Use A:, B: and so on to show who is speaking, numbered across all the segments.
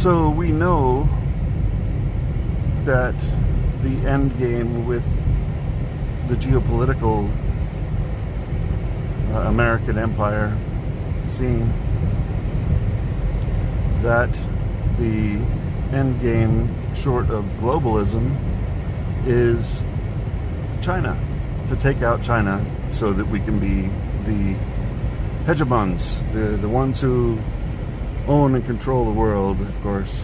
A: So we know that the end game with the geopolitical American empire scene, that the end game short of globalism is China, to take out China so that we can be the hegemons, the ones who own and control the world, of course,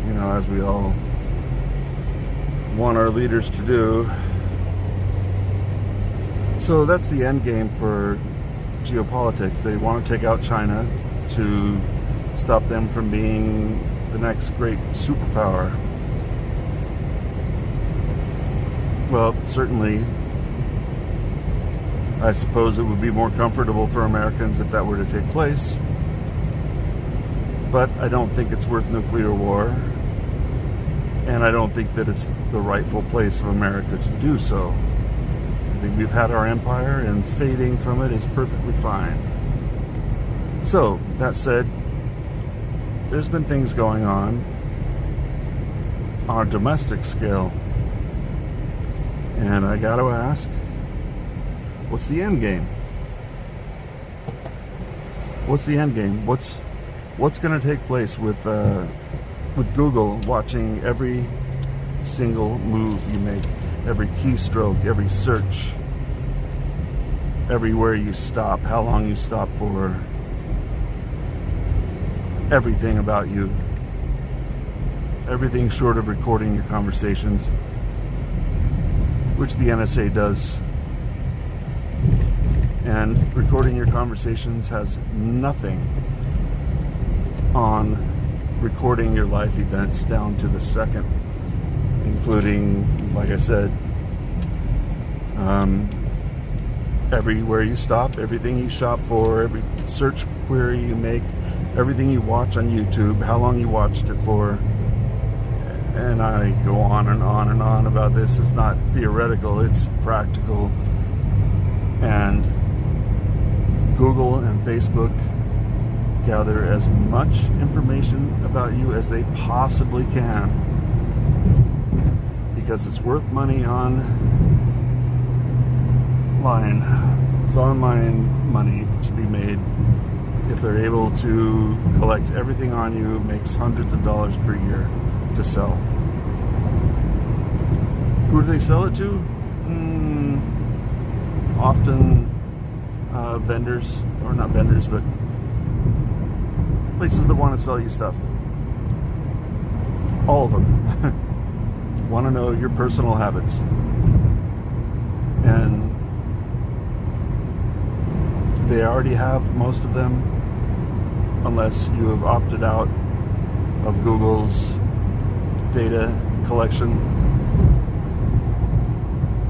A: you know, as we all want our leaders to do. So that's the end game for geopolitics. They want to take out China to stop them from being the next great superpower. Well, certainly, I suppose it would be more comfortable for Americans if that were to take place. But I don't think it's worth nuclear war. And I don't think that it's the rightful place of America to do so. I think we've had our empire, and fading from it is perfectly fine. So, that said, there's been things going on a domestic scale. And I gotta ask, what's the end game? What's the end game? What's going to take place with Google watching every single move you make, every keystroke, every search, everywhere you stop, how long you stop for, everything about you, everything short of recording your conversations, which the NSA does. And recording your conversations has nothing on recording your life events down to the second, including, like I said, everywhere you stop, everything you shop for, every search query you make, everything you watch on YouTube, how long you watched it for. And I go on and on and on about this. It's not theoretical, it's practical. And Google and Facebook gather as much information about you as they possibly can, because it's worth money online. It's online money to be made. If they're able to collect everything on you, makes hundreds of dollars per year to sell. Who do they sell it to? Often vendors, or not vendors, but places that want to sell you stuff. All of them want to know your personal habits. And they already have most of them, unless you have opted out of Google's data collection.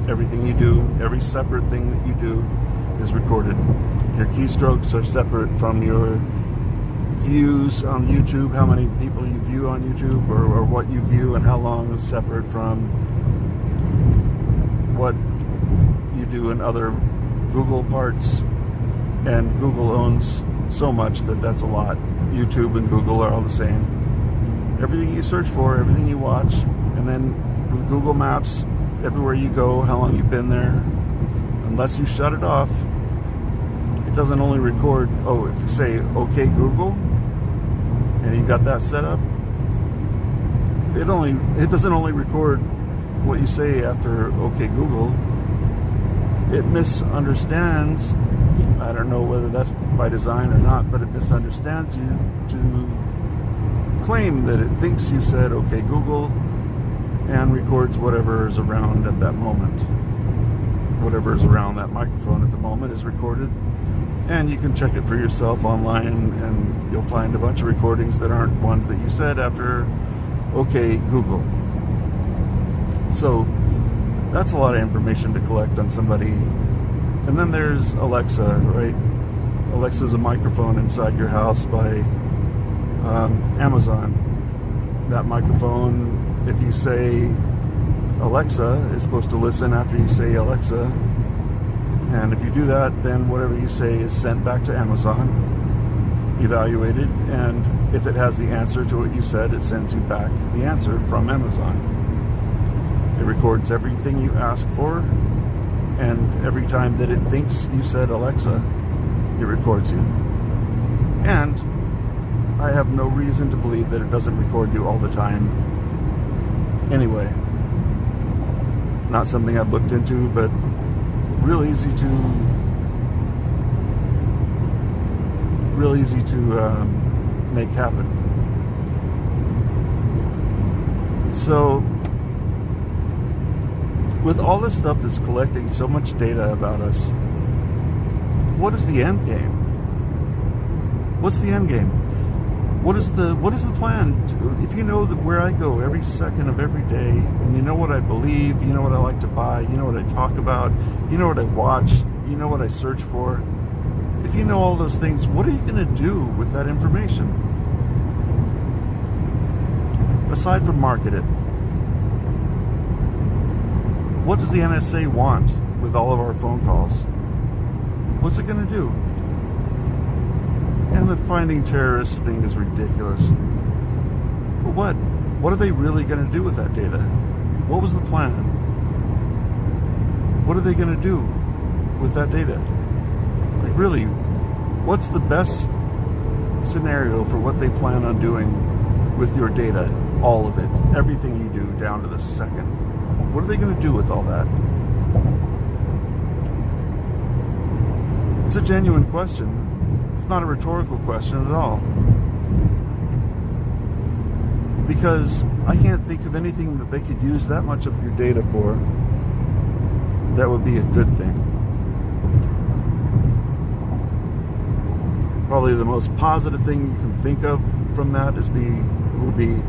A: Everything you do, every separate thing that you do is recorded. Your keystrokes are separate from your views on YouTube, how many people you view on YouTube, or what you view, and how long is separate from what you do in other Google parts. And Google owns so much that that's a lot. YouTube and Google are all the same. Everything you search for, everything you watch, and then with Google Maps, everywhere you go, how long you've been there, unless you shut it off, it doesn't only record, if you say, okay, Google, and you've got that set up, it doesn't only record what you say after okay, Google. It misunderstands, I don't know whether that's by design or not, but it misunderstands you to claim that it thinks you said okay, Google, and records whatever is around at that moment. Whatever is around that microphone at the moment is recorded, and you can check it for yourself online, and you'll find a bunch of recordings that aren't ones that you said after okay, Google. So that's a lot of information to collect on somebody. And then there's Alexa, right? Alexa's a microphone inside your house by Amazon. That microphone, if you say Alexa, is supposed to listen after you say Alexa. And if you do that, then whatever you say is sent back to Amazon. evaluated, and if it has the answer to what you said, it sends you back the answer from Amazon. It records everything you ask for, and every time that it thinks you said Alexa, it records you. And I have no reason to believe that it doesn't record you all the time anyway. Not something I've looked into, but real easy to make happen. So with all this stuff that's collecting so much data about us, what is the end game? What's the end game? What is the plan? If you know that where I go every second of every day, and you know what I believe, you know what I like to buy, you know what I talk about, you know what I watch, you know what I search for. If you know all those things, what are you going to do with that information? Aside from market it, what does the NSA want with all of our phone calls? What's it going to do? And the finding terrorists thing is ridiculous. But what are they really going to do with that data? What was the plan? What are they going to do with that data? Like, really, what's the best scenario for what they plan on doing with your data? All of it. Everything you do down to the second. What are they going to do with all that? It's a genuine question. It's not a rhetorical question at all. Because I can't think of anything that they could use that much of your data for that would be a good thing. Probably the most positive thing you can think of from that would be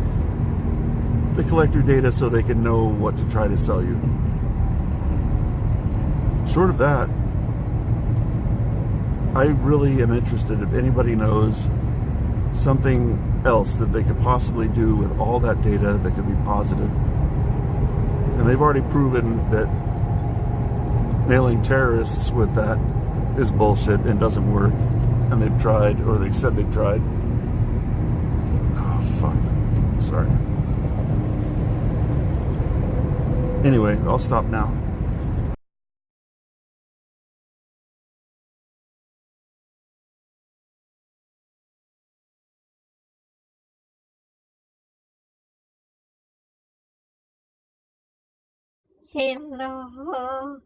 A: they collect your data so they can know what to try to sell you. Short of that, I really am interested if anybody knows something else that they could possibly do with all that data that could be positive. And they've already proven that nailing terrorists with that is bullshit and doesn't work. And they've tried, or they said they've tried. Oh, fuck. Sorry. Anyway, I'll stop now.
B: Hello.